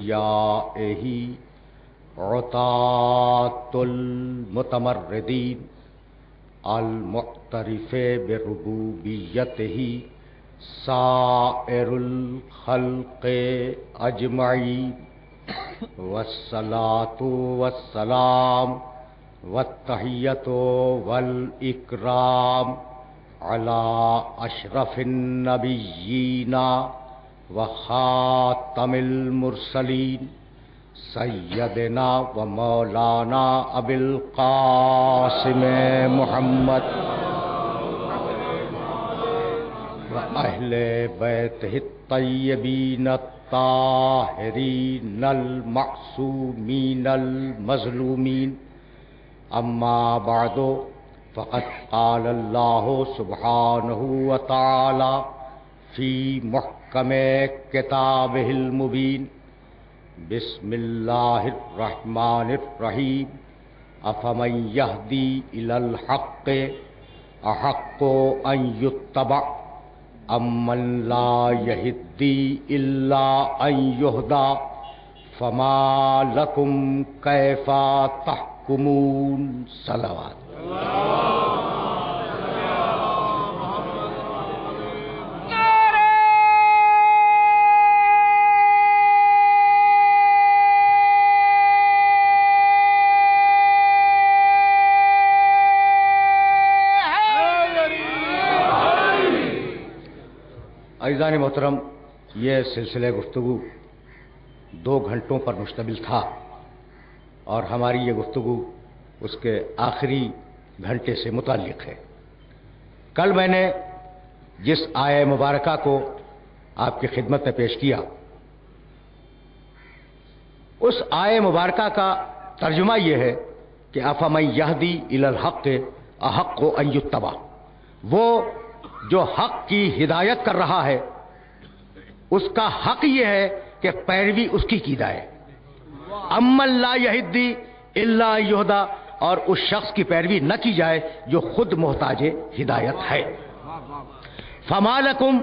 یائہ عطاۃ المتمردین المعترف بربوبیتہ سائر الخلق اجمعین والصلاۃ والسلام والتحیۃ والاکرام علی اشرف النبیین وخاتم المرسلین سیدنا و مولانا ابی القاسم محمد و اہل بیتہ الطیبین الطاہرین المعصومین المظلومین اما بعد فقد قال اللہ سبحانہ وتعالی فی محکم کتابہ المبین بسم اللہ الرحمن الرحیم افمن یہدی الی الحق احق ان یتبع امن لا یہدی الا ان یہدی فما لکم کیف تحکمون صلوات عزیزان محترم، یہ سلسلہ گفتگو 2 گھنٹوں پر مشتمل تھا اور ہماری یہ گفتگو اس کے آخری گھنٹے سے متعلق ہے۔ کل میں نے جس آیہ مبارکہ کو آپ کی خدمت میں پیش کیا، اس آیہ مبارکہ کا ترجمہ یہ ہے کہ افمن یہدی الی الحق احق ان یتبع، وہ جو حق کی ہدایت کر رہا ہے اس کا حق یہ ہے کہ پیروی اس کی جائے، امن لا یہدی الا یہدی، اور اس شخص کی پیروی نہ کی جائے جو خود محتاج ہدایت ہے۔ فما لکم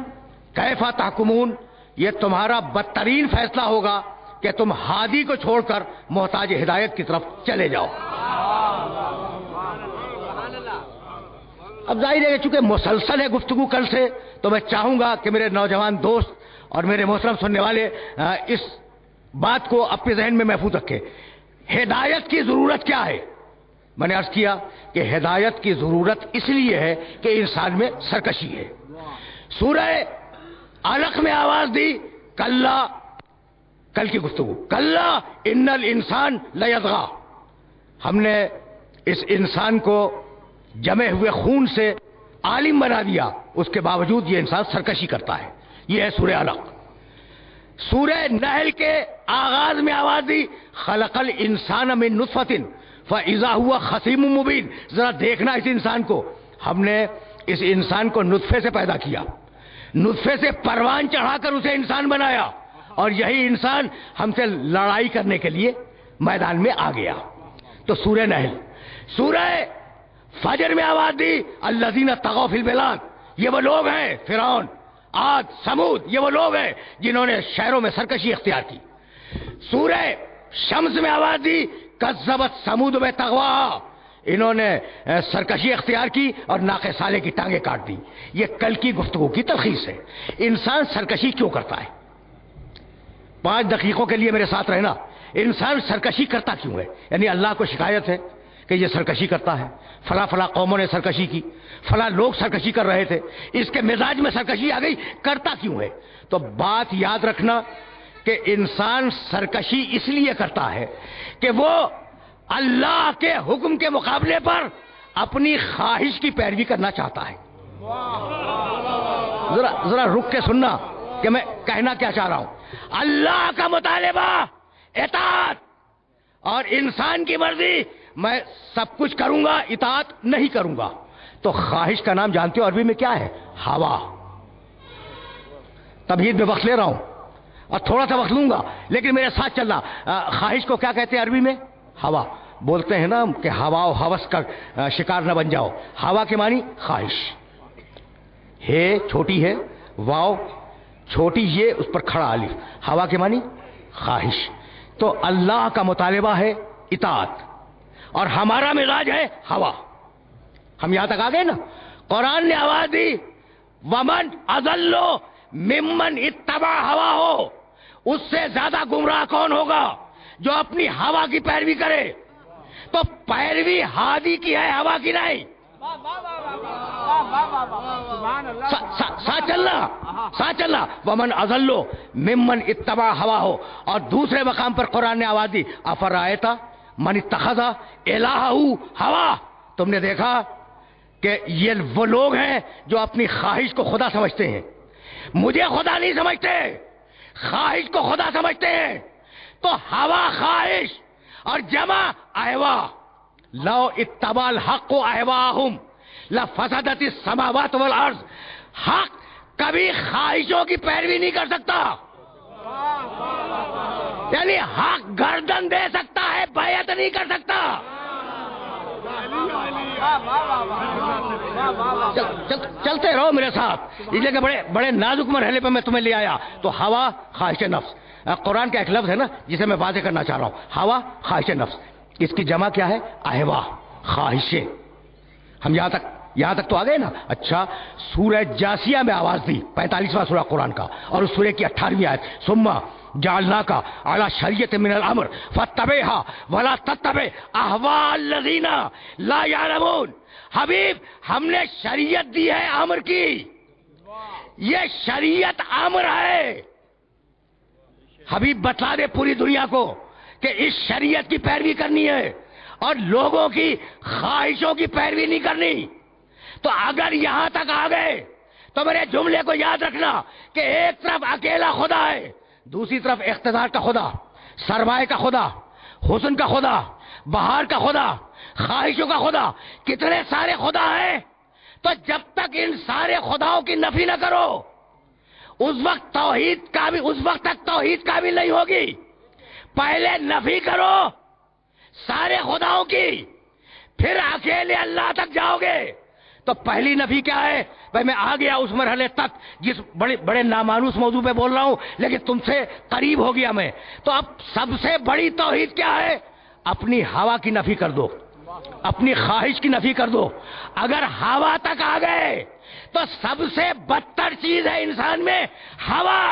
کیف تحکمون، یہ تمہارا بدترین فیصلہ ہوگا کہ تم ہادی کو چھوڑ کر محتاج ہدایت کی طرف چلے جاؤ۔ اب ظاہر ہے کہ چونکہ مسلسل ہے گفتگو کل سے، تو میں چاہوں گا کہ میرے نوجوان دوست اور میرے محترم سننے والے اس بات کو اپنے ذہن میں محفوظ رکھیں۔ ہدایت کی ضرورت کیا ہے؟ میں نے عرض کیا کہ ہدایت کی ضرورت اس لیے ہے کہ انسان میں سرکشی ہے۔ سورہ علق میں آواز دی کلا، کل کی گفتگو کلا ان الانسان لیطغی، ہم نے اس انسان کو جمے ہوئے خون سے عالم بنا دیا، اس کے باوجود یہ انسان سرکشی کرتا ہے۔ یہ ہے سورہ علق۔ سورہ نحل کے آغاز میں آواز دی خلق الانسان من نطفۃ فاذا هو خصیم مبین، ذرا دیکھنا اس انسان کو، ہم نے اس انسان کو نطفے سے پیدا کیا، نطفے سے پروان چڑھا کر اسے انسان بنایا، اور یہی انسان ہم سے لڑائی کرنے کے لیے میدان میں آ گیا۔ تو سورہ نحل۔ سورہ فجر میں آواز دی الذین طغوا فی البلاد، یہ وہ لوگ ہیں فرعون، عاد، سمود، یہ وہ لوگ ہیں جنہوں نے شہروں میں سرکشی اختیار کی۔ سورہ شمس میں آواز دی کذبت سمود بطغواہا، انہوں نے سرکشی اختیار کی اور ناقہ صالح کی ٹانگیں کاٹ دی۔ یہ کل کی گفتگو کی تلخیص ہے۔ انسان سرکشی کیوں کرتا ہے؟ 5 دقیقوں کے لیے میرے ساتھ رہنا۔ انسان سرکشی کرتا کیوں ہے؟ یعنی اللہ کو شکایت ہے کہ یہ سرکشی کرتا ہے، فلاں قوموں نے سرکشی کی، فلاں لوگ سرکشی کر رہے تھے، اس کے مزاج میں سرکشی آ گئی، کرتا کیوں ہے؟ تو بات یاد رکھنا کہ انسان سرکشی اس لیے کرتا ہے کہ وہ اللہ کے حکم کے مقابلے پر اپنی خواہش کی پیروی کرنا چاہتا ہے۔ ذرا رک کے سننا کہ میں کہنا کیا چاہ رہا ہوں۔ اللہ کا مطالبہ اطاعت، اور انسان کی مرضی میں سب کچھ کروں گا، اطاعت نہیں کروں گا۔ تو خواہش کا نام جانتے ہو عربی میں کیا ہے؟ ہوا۔ تمہید میں وقت لے رہا ہوں اور تھوڑا سا وقت لوں گا، لیکن میرے ساتھ چلنا۔ خواہش کو کیا کہتے ہیں عربی میں؟ ہوا۔ بولتے ہیں نا کہ ہوا و ہوس کا شکار نہ بن جاؤ۔ ہوا کے معنی خواہش ہے، چھوٹی ہے، واو چھوٹی یہ اس پر کھڑا الف، ہوا کے معنی خواہش. تو اللہ کا مطالبہ ہے اطاعت اور ہمارا مزاج ہے ہوا. ہم یہاں تک آ گئے نا. قرآن نے آواز دی ومن اضل ممن اتبع ہوا ہو. اس سے زیادہ گمراہ کون ہوگا؟ جو اپنی ہوا کی پیروی کرے. تو پیروی ہادی کی ہے، ہوا کی نہیں. ساتھ چلنا ومن اضل ممن اتبع ہوا ہو. اور دوسرے مقام پر قرآن نے آواز دی افرأیت من اتخذ الہہ ہوا. تم نے دیکھا کہ یہ وہ لوگ ہیں جو اپنی خواہش کو خدا سمجھتے ہیں. مجھے خدا نہیں سمجھتے، خواہش کو خدا سمجھتے ہیں. تو ہوا خواہش اور جمع اہوا. لو اتبع الحق اہواہم لفسدت السماوات والارض. حق کبھی خواہشوں کی پیروی نہیں کر سکتا. یعنی حق گردن دے سکتا ہے، بیعت نہیں کر سکتا. چلتے رہو میرے ساتھ، اس لیے کہ بڑے نازک مرحلے پہ میں تمہیں لے آیا. تو ہوا خواہش نفس. قرآن کا ایک لفظ ہے نا جسے میں واضح کرنا چاہ رہا ہوں، ہوا خواہش نفس. اس کی جمع کیا ہے؟ اہوا، خواہشیں. ہم یہاں تک تو آ گئے نا. اچھا، سورہ جاسیہ میں آواز دی، 45واں سورہ قرآن کا، اور اس سورہ کی 18ویں آیت ثم جعلناک علی شریعۃ من الامر فاتبعها ولا تتبع اهواء الذین لا یعلمون. حبیب، ہم نے شریعت دی ہے امر کی. یہ شریعت امر ہے. حبیب بتلا دے پوری دنیا کو کہ اس شریعت کی پیروی کرنی ہے اور لوگوں کی خواہشوں کی پیروی نہیں کرنی. تو اگر یہاں تک آ گئے تو میرے جملے کو یاد رکھنا کہ ایک طرف اکیلا خدا ہے، دوسری طرف اقتدار کا خدا، سرمایہ کا خدا، حسن کا خدا، بہار کا خدا، خواہشوں کا خدا. کتنے سارے خدا ہیں. تو جب تک ان سارے خداؤں کی نفی نہ کرو اس وقت تک توحید کامل نہیں ہوگی. پہلے نفی کرو سارے خداؤں کی، پھر اکیلے اللہ تک جاؤ گے. تو پہلی نفی کیا ہے؟ بھائی میں آ گیا اس مرحلے تک جس بڑے نامانوس موضوع پہ بول رہا ہوں، لیکن تم سے قریب ہو گیا میں. تو اب سب سے بڑی توحید کیا ہے؟ اپنی ہوا کی نفی کر دو، اپنی خواہش کی نفی کر دو. اگر ہوا تک آ گئے تو سب سے بدتر چیز ہے انسان میں ہوا.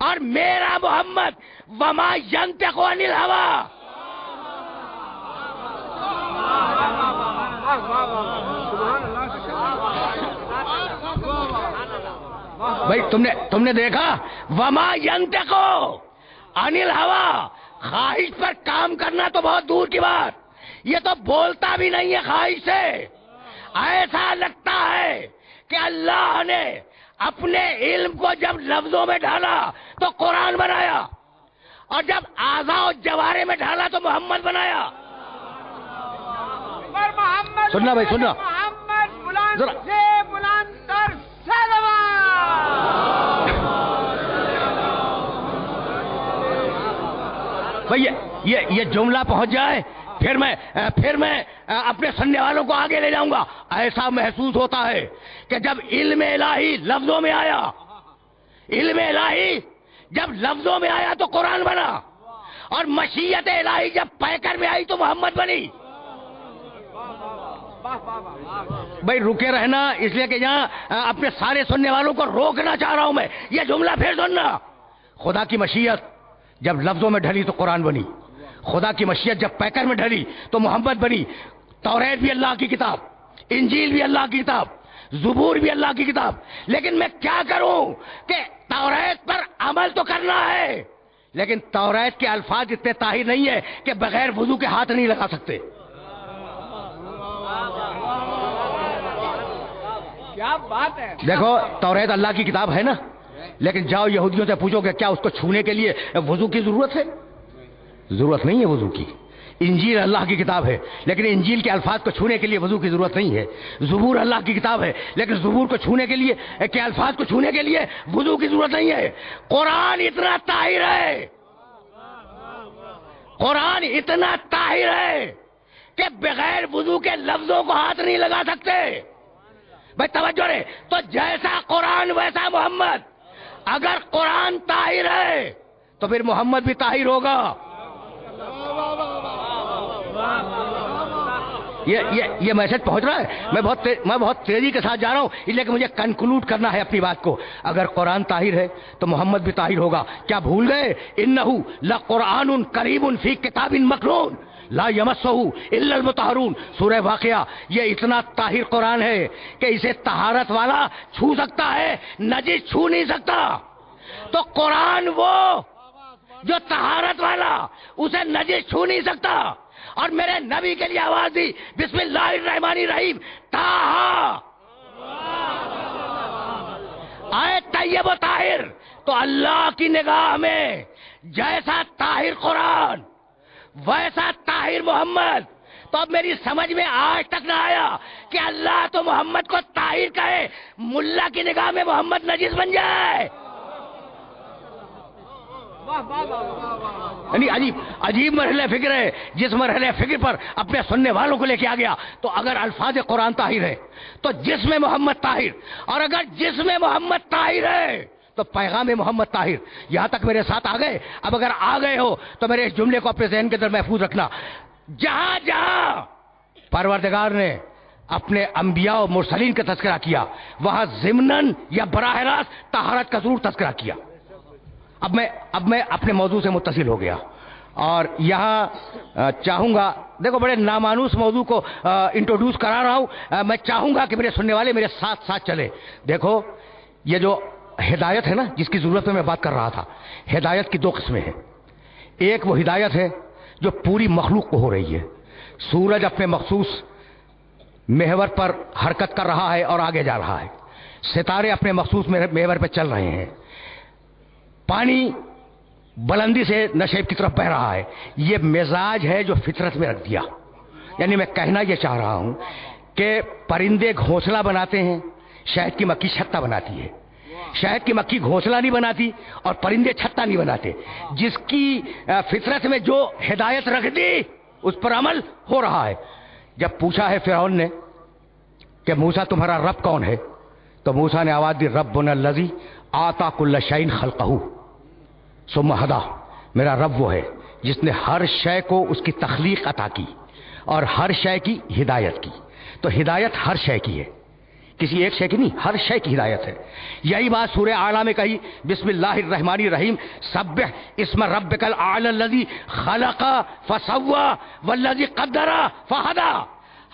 اور میرا محمد وما ینطق عن الہوی. بھائی تم نے دیکھا وما ینطق عن الہوی. خواہش پر کام کرنا تو بہت دور کی بات، یہ تو بولتا بھی نہیں ہے خواہش سے. ایسا لگتا ہے کہ اللہ نے اپنے علم کو جب لفظوں میں ڈالا تو قرآن بنایا، اور جب اعضاء و جوارے میں ڈالا تو محمد بنایا. سننا بھائی، سننا بھائی یہ جملہ پہنچ جائے پھر میں اپنے سننے والوں کو آگے لے جاؤں گا. ایسا محسوس ہوتا ہے کہ جب علم الہی لفظوں میں آیا، علم الہی جب لفظوں میں آیا تو قرآن بنا، اور مشیت الہی جب پیکر میں آئی تو محمد بنی. بھائی رکے رہنا، اس لیے کہ یہاں اپنے سارے سننے والوں کو روکنا چاہ رہا ہوں میں. یہ جملہ پھر سننا. خدا کی مشیت جب لفظوں میں ڈھلی تو قرآن بنی، خدا کی مشیت جب پیکر میں ڈھلی تو محمد بنی. توریت بھی اللہ کی کتاب، انجیل بھی اللہ کی کتاب، زبور بھی اللہ کی کتاب. لیکن میں کیا کروں کہ توریت پر عمل تو کرنا ہے، لیکن توریت کے الفاظ اتنے طاہر نہیں ہے کہ بغیر وضو کے ہاتھ نہیں لگا سکتے. کیا بات ہے. دیکھو توریت اللہ کی کتاب ہے نا، لیکن جاؤ یہودیوں سے پوچھو کہ کیا اس کو چھونے کے لیے وضو کی ضرورت ہے؟ ضرورت نہیں ہے وضو کی. انجیل اللہ کی کتاب ہے، لیکن انجیل کے الفاظ کو چھونے کے لیے وضو کی ضرورت نہیں ہے. زبور اللہ کی کتاب ہے، لیکن زبور کو چھونے کے لیے کے الفاظ کو چھونے کے لیے وضو کی ضرورت نہیں ہے. قرآن اتنا طاہر ہے، قرآن اتنا طاہر ہے کہ بغیر وضو کے لفظوں کو ہاتھ نہیں لگا سکتے. بھائی توجہ رہے. تو جیسا قرآن ویسا محمد. اگر قرآن طاہر ہے تو پھر محمد بھی طاہر ہوگا. یہ میسج پہنچ رہا ہے؟ میں بہت تیزی کے ساتھ جا رہا ہوں اس لیے کہ مجھے کنکلوڈ کرنا ہے اپنی بات کو. اگر قرآن طاہر ہے تو محمد بھی طاہر ہوگا. کیا بھول گئے؟ انہ لقرآن کریم فی کتاب مکنون لا یمسہ الا المطہرون. سورہ واقعہ. یہ اتنا طاہر قرآن ہے کہ اسے طہارت والا چھو سکتا ہے، نجس چھو نہیں سکتا. تو قرآن وہ جو طہارت والا اسے نجس چھو نہیں سکتا. اور میرے نبی کے لیے آواز دی بسم اللہ الرحمن الرحیم طٰہٰ آئے طیب و طاہر. تو اللہ کی نگاہ میں جیسا طاہر قرآن ویسا طاہر محمد. تو اب میری سمجھ میں آج تک نہ آیا کہ اللہ تو محمد کو طاہر کہے، ملا کی نگاہ میں محمد نجس بن جائے. یعنی عجیب مرحلہ فکر ہے. جس مرحلہ فکر پر اپنے سننے والوں کو لے کے آ گیا. تو اگر الفاظ قرآن طاہر ہے تو جسم محمد طاہر، اور اگر جسم محمد طاہر ہے تو پیغام محمد طاہر. یہاں تک میرے ساتھ آ گئے؟ اب اگر آ گئے ہو تو میرے اس جملے کو اپنے ذہن کے اندر محفوظ رکھنا. جہاں جہاں پروردگار نے اپنے انبیاء و مرسلین کا تذکرہ کیا وہاں ضمناً یا براہ راست طہارت کا ضرور تذکرہ کیا. اب میں اپنے موضوع سے متصل ہو گیا اور یہاں چاہوں گا، دیکھو بڑے نامانوس موضوع کو انٹروڈیوس کرا رہا ہوں. میں چاہوں گا کہ میرے سننے والے میرے ساتھ ساتھ چلے. دیکھو یہ جو ہدایت ہے نا جس کی ضرورت میں بات کر رہا تھا، ہدایت کی دو قسمیں ہیں. ایک وہ ہدایت ہے جو پوری مخلوق کو ہو رہی ہے. سورج اپنے مخصوص محور پر حرکت کر رہا ہے اور آگے جا رہا ہے. ستارے اپنے مخصوص محور پہ چل رہے ہیں. پانی بلندی سے نشیب کی طرف بہ رہا ہے. یہ مزاج ہے جو فطرت میں رکھ دیا. یعنی میں کہنا یہ چاہ رہا ہوں کہ پرندے گھونسلہ بناتے ہیں، شہد کی مکھی چھتہ بناتی ہے. شہد کی مکھی گھونسلہ نہیں بناتی اور پرندے چھتہ نہیں بناتے. جس کی فطرت میں جو ہدایت رکھ دی اس پر عمل ہو رہا ہے. جب پوچھا ہے فرعون نے کہ موسیٰ تمہارا رب کون ہے، تو موسیٰ نے آواز دی ربنا الذی آتا کل شیء خلقہ ثم ہدی. میرا رب وہ ہے جس نے ہر شے کو اس کی تخلیق عطا کی اور ہر شے کی ہدایت کی. تو ہدایت ہر شے کی ہے، کسی ایک شے کی نہیں، ہر شے کی ہدایت ہے. یہی بات سورہ اعلیٰ میں کہی بسم اللہ الرحمن الرحیم سبح اسم ربک الاعلی الذی خلق فسوی والذی قدر فہدی.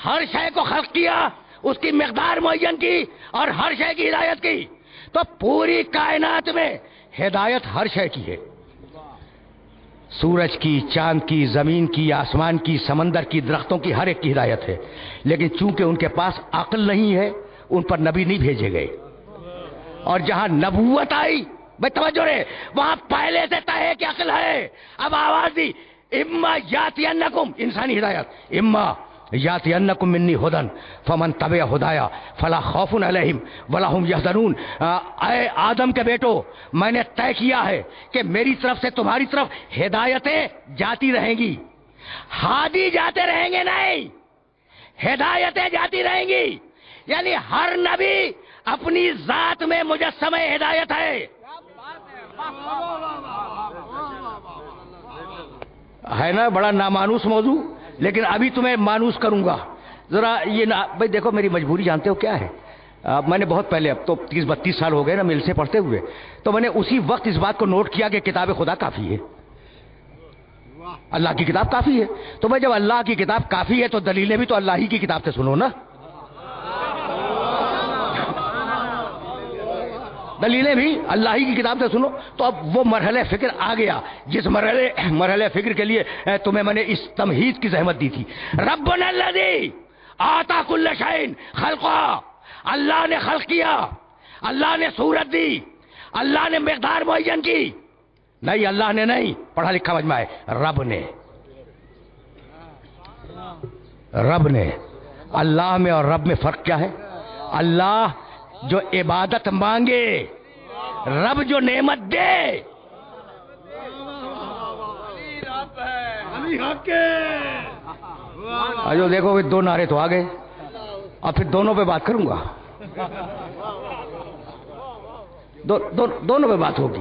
ہر شے کو خلق کیا، اس کی مقدار معین کی اور ہر شے کی ہدایت کی. تو پوری کائنات میں ہدایت ہر شے کی ہے. سورج کی، چاند کی، زمین کی، آسمان کی، سمندر کی، درختوں کی، ہر ایک کی ہدایت ہے. لیکن چونکہ ان کے پاس عقل نہیں ہے ان پر نبی نہیں بھیجے گئے. اور جہاں نبوت آئی بھائی توجہ رہے، وہاں پہلے سے طے ہے کہ عقل ہے. اب آواز دی اما یاتینکم، انسانی ہدایت، اما یاتینکم منی ہدن فمن تبع ہدایا فلا خوف علیہم ولا هم یحزنون. اے آدم کے بیٹو، میں نے طے کیا ہے کہ میری طرف سے تمہاری طرف ہدایتیں جاتی رہیں گی. ہادی جاتے رہیں گے نہیں، ہدایتیں جاتی رہیں گی. یعنی ہر نبی اپنی ذات میں مجسمہ ہدایت ہے. ہے نا بڑا نامانوس موضوع، لیکن ابھی تمہیں مانوس کروں گا. ذرا یہ بھائی دیکھو میری مجبوری جانتے ہو کیا ہے. میں نے بہت پہلے، اب تو 30-32 سال ہو گئے نا مل سے پڑھتے ہوئے، تو میں نے اسی وقت اس بات کو نوٹ کیا کہ کتاب خدا کافی ہے، اللہ کی کتاب کافی ہے. تو بھائی جب اللہ کی کتاب کافی ہے تو دلیلیں بھی تو اللہ ہی کی کتاب سے سنو نا. دلیلیں بھی اللہ ہی کی کتاب سے سنو. تو اب وہ مرحلہ فکر آ گیا جس مرحلہ فکر کے لیے تمہیں میں نے اس تمہید کی زحمت دی تھی. ربنا الذی آتا کل شیء خلقہ، اللہ نے خلق کیا، اللہ نے صورت دی، اللہ نے مقدار معین کی. نہیں اللہ نے نہیں، پڑھا لکھا مجمع ہے، رب نے. رب نے. اللہ میں اور رب میں فرق کیا ہے؟ اللہ جو عبادت مانگے، رب جو نعمت دے. جو دیکھو دو نعرے تو آ گئے، اور پھر دونوں پہ بات کروں گا. دونوں پہ بات ہوگی.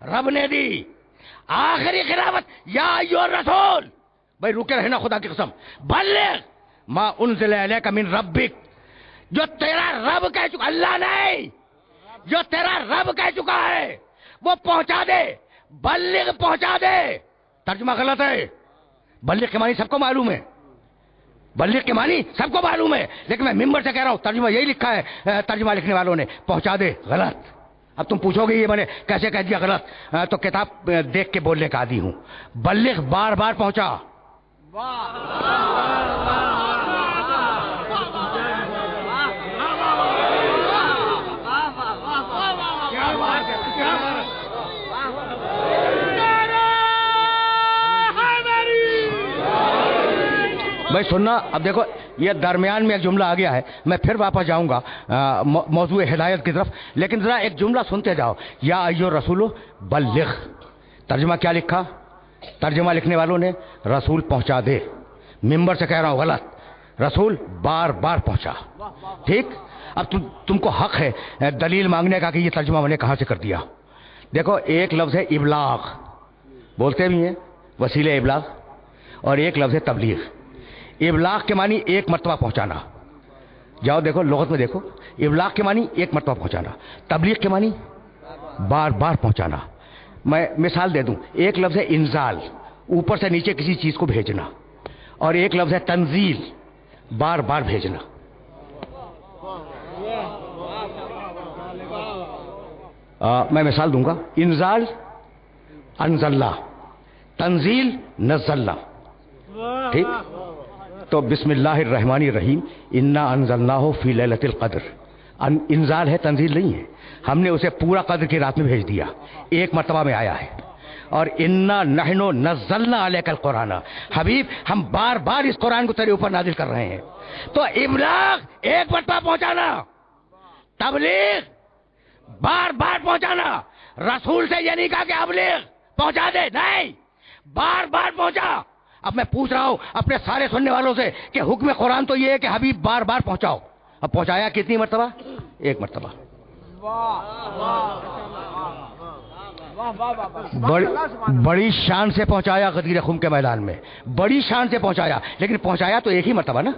رب نے دی. آخری خلافت یا ایھا الرسول، بھائی رکے رہنا خدا کی قسم، بلغ ما انزل الیک من ربک، جو تیرا رب کہہ چکا، اللہ نہیں، جو تیرا رب کہہ چکا ہے وہ پہنچا دے. بلغ پہنچا دے. ترجمہ غلط ہے. بلغ کے معنی سب کو معلوم ہے، بلغ کے معنی سب کو معلوم ہے، لیکن میں ممبر سے کہہ رہا ہوں ترجمہ یہی لکھا ہے ترجمہ لکھنے والوں نے، پہنچا دے. غلط. اب تم پوچھو گے یہ میں نے کیسے کہہ دیا غلط، تو کتاب دیکھ کے بولنے کا عادی ہوں. بلغ بار بار پہنچا. بھائی سننا، اب دیکھو یہ درمیان میں ایک جملہ آ گیا ہے، میں پھر واپس جاؤں گا موضوع ہدایت کی طرف، لیکن ذرا ایک جملہ سنتے جاؤ. یا ایھا الرسول بلغ، ترجمہ کیا لکھا؟ ترجمہ لکھنے والوں نے رسول پہنچا دے. ممبر سے کہہ رہا ہوں غلط، رسول بار بار پہنچا. ٹھیک. اب تم کو حق ہے دلیل مانگنے کا کہ یہ ترجمہ میں نے کہاں سے کر دیا. دیکھو ایک لفظ ہے ابلاغ، بولتے بھی ہیں وسیلہ ابلاغ، اور ایک لفظ ہے تبلیغ. ابلاغ کے معنی ایک مرتبہ پہنچانا. جاؤ دیکھو لغت میں دیکھو، ابلاغ کے معنی ایک مرتبہ پہنچانا، تبلیغ کے معنی بار بار پہنچانا. میں مثال دے دوں، ایک لفظ ہے انزال، اوپر سے نیچے کسی چیز کو بھیجنا، اور ایک لفظ ہے تنزیل، بار بار بھیجنا. میں مثال دوں گا، انزال انزلنا، تنزیل نزلنا. ٹھیک. تو بسم اللہ الرحمن الرحیم انا انزلناہ فی لیلۃ القدر، انزال ہے، تنزیل نہیں ہے. ہم نے اسے پورا قدر کی رات میں بھیج دیا، ایک مرتبہ میں آیا ہے. اور انا نحن نزلنا علیک القرآن، حبیب ہم بار بار اس قرآن کو تیرے اوپر نازل کر رہے ہیں. تو ابلاغ ایک مرتبہ پہنچانا، تبلیغ بار بار پہنچانا. رسول سے یہ نہیں کہا کہ ابلیغ پہنچا دے، نہیں، بار بار پہنچا. اب میں پوچھ رہا ہوں اپنے سارے سننے والوں سے کہ حکم قرآن تو یہ ہے کہ حبیب بار بار پہنچاؤ. اب پہنچایا کتنی مرتبہ؟ ایک مرتبہ. بڑی شان سے پہنچایا غدیر خم کے میدان میں، بڑی شان سے پہنچایا، لیکن پہنچایا تو ایک ہی مرتبہ نا.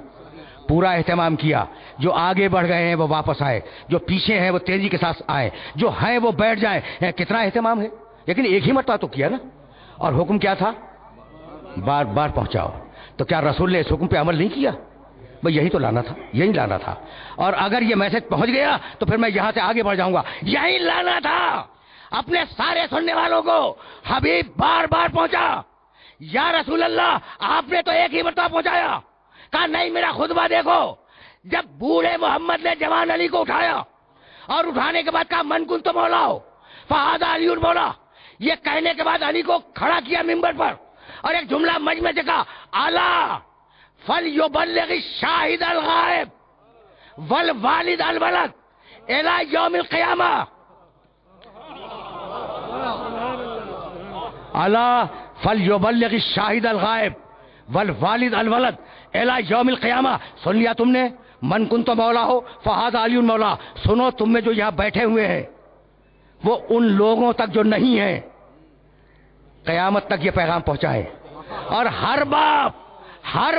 پورا اہتمام کیا. جو آگے بڑھ گئے ہیں وہ واپس آئے، جو پیچھے ہیں وہ تیزی کے ساتھ آئے، جو ہیں وہ بیٹھ جائیں. کتنا اہتمام ہے، لیکن ایک ہی مرتبہ تو کیا نا. اور حکم کیا تھا؟ بار بار پہنچاؤ. تو کیا رسول نے اس حکم پہ عمل نہیں کیا؟ بھئی یہی تو لانا تھا، یہی لانا تھا. اور اگر یہ میسج پہنچ گیا تو پھر میں یہاں سے آگے بڑھ جاؤں گا. یہی لانا تھا اپنے سارے سننے والوں کو. حبیب بار بار پہنچا. یا رسول اللہ آپ نے تو ایک ہی مرتبہ پہنچایا. کہا نہیں، میرا خطبہ دیکھو. جب بوڑھے محمد نے جوان علی کو اٹھایا اور اٹھانے کے بعد کہا من کنت مولا فہذا علی مولا، یہ کہنے کے بعد علی کو کھڑا کیا ممبر پر اور ایک جملہ مجمع سے کہا الا فلیبلغ الشاہد الغائب والوالد الولد الی یوم القیامہ. الا فلیبلغ الشاہد الغائب والوالد الولد الی یوم القیامہ. سن لیا تم نے؟ من کنت مولا ہو فہذا علی مولا. سنو تم میں جو یہاں بیٹھے ہوئے ہیں وہ ان لوگوں تک جو نہیں ہیں، قیامت تک یہ پیغام پہنچائے. اور ہر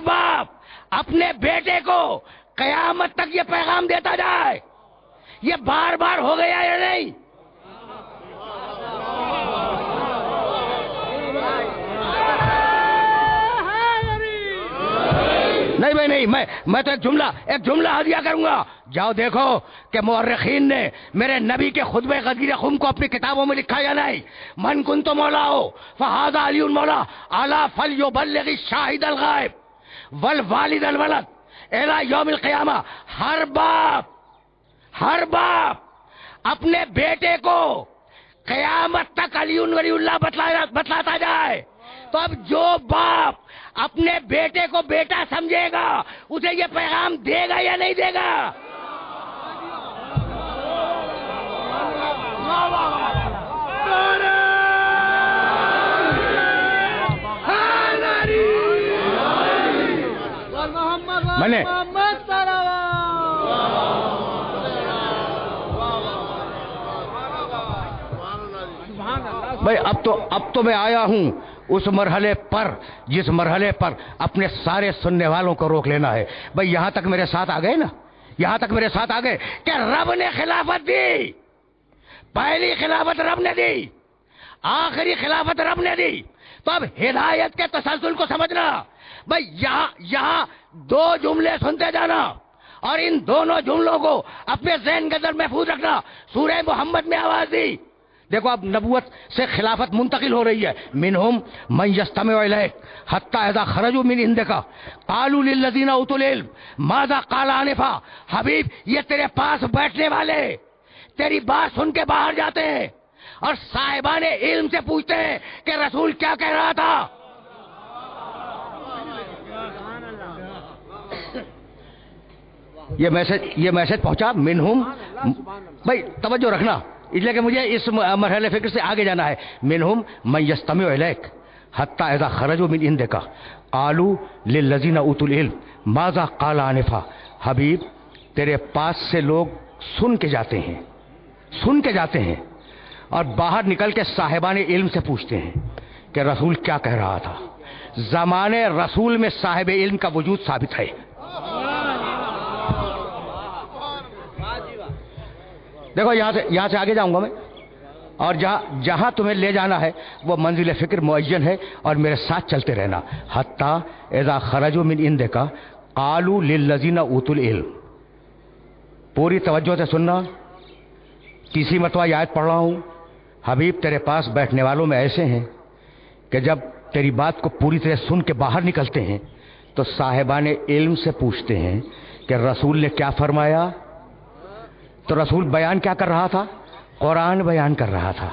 باپ اپنے بیٹے کو قیامت تک یہ پیغام دیتا جائے. یہ بار بار ہو گیا یا نہیں؟ نہیں بھائی نہیں، میں تو ایک جملہ ہدیہ کروں گا. جاؤ دیکھو کہ مورخین نے میرے نبی کے خطبہ غدیر خم کو اپنی کتابوں میں لکھا یا نہیں. من کنت مولا ہو فہذا علی مولا الا فلیبلغ الشاہد الغائب والوالد الولد الی یوم القیامہ. ہر باپ اپنے بیٹے کو قیامت تک علی ولی اللہ بتلاتا جائے. تو اب جو باپ اپنے بیٹے کو بیٹا سمجھے گا اسے یہ پیغام دے گا یا نہیں دے گا؟ میں نے بھائی اب تو میں آیا ہوں اس مرحلے پر جس مرحلے پر اپنے سارے سننے والوں کو روک لینا ہے. بھائی یہاں تک میرے ساتھ آ گئے نا, یہاں تک میرے ساتھ آ گئے کہ رب نے خلافت دی. پہلی خلافت رب نے دی, آخری خلافت رب نے دی. تو اب ہدایت کے تسلسل کو سمجھنا. بھائی یہاں دو جملے سنتے جانا اور ان دونوں جملوں کو اپنے ذہن کے اندر محفوظ رکھنا. سورہ محمد میں آواز دی. دیکھو اب نبوت سے خلافت منتقل ہو رہی ہے. منہم من یستمع الیک حتی اذا خرجوا من عندک قالوا للذین اوتوا العلم ماذا قال آنفا. حبیب یہ تیرے پاس بیٹھنے والے تیری بات سن کے باہر جاتے ہیں اور صاحبان علم سے پوچھتے ہیں کہ رسول کیا کہہ رہا تھا. یہ میسج پہنچا منہم. بھائی توجہ رکھنا اس لیے کہ مجھے اس مرحلے فکر سے آگے جانا ہے. منہم من یستمع الیک حتی اذا خرجوا من عندک قالوا للذین اوتوا العلم ماذا قال آنفا. حبیب تیرے پاس سے لوگ سن کے جاتے ہیں اور باہر نکل کے صاحبان علم سے پوچھتے ہیں کہ رسول کیا کہہ رہا تھا. زمانے رسول میں صاحب علم کا وجود ثابت ہے. دیکھو یہاں سے آگے جاؤں گا میں, اور جہاں تمہیں لے جانا ہے وہ منزل فکر معین ہے اور میرے ساتھ چلتے رہنا. حتی اذا خرجوا من عندک قالوا للذین اوتوا العلم. پوری توجہ سے سننا, تیسری مرتبہ یہ آیت پڑھ رہا ہوں. حبیب تیرے پاس بیٹھنے والوں میں ایسے ہیں کہ جب تیری بات کو پوری طرح سن کے باہر نکلتے ہیں تو صاحبان علم سے پوچھتے ہیں کہ رسول نے کیا فرمایا. تو رسول بیان کیا کر رہا تھا؟ قرآن بیان کر رہا تھا.